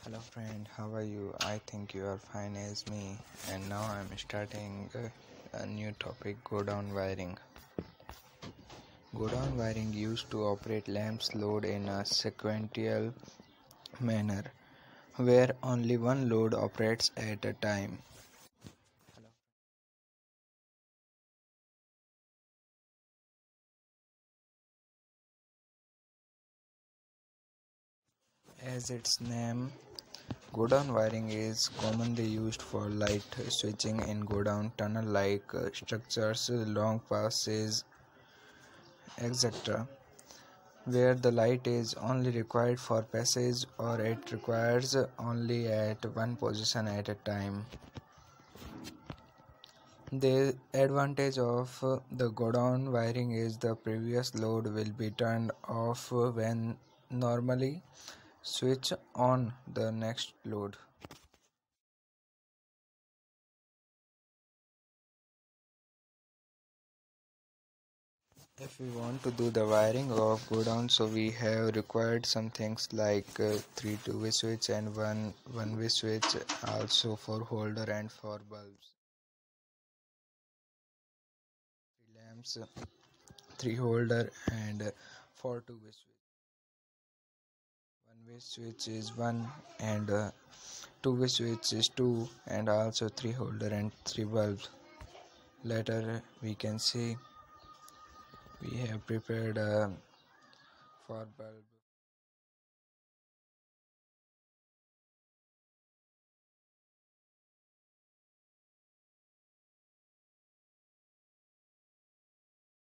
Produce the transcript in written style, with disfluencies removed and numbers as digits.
Hello friend, how are you? I think you are fine as me. And now I'm starting a new topic, go down wiring. Go down wiring used to operate lamps load in a sequential manner where only one load operates at a time. Hello. As its name, go down wiring is commonly used for light switching in go down tunnel like structures, long passes, etc., where the light is only required for passage or it requires only at one position at a time. The advantage of the go down wiring is the previous load will be turned off when normally switch on the next load. If we want to do the wiring of go down, so we have required some things like three two-way switch and one-way switch, also for holder and for bulbs, three lamps, three holder, and four two-way switch. One-way switch is one, and two-way switch is two, and also three holder and three bulbs. Later we can see we have prepared a for bulb.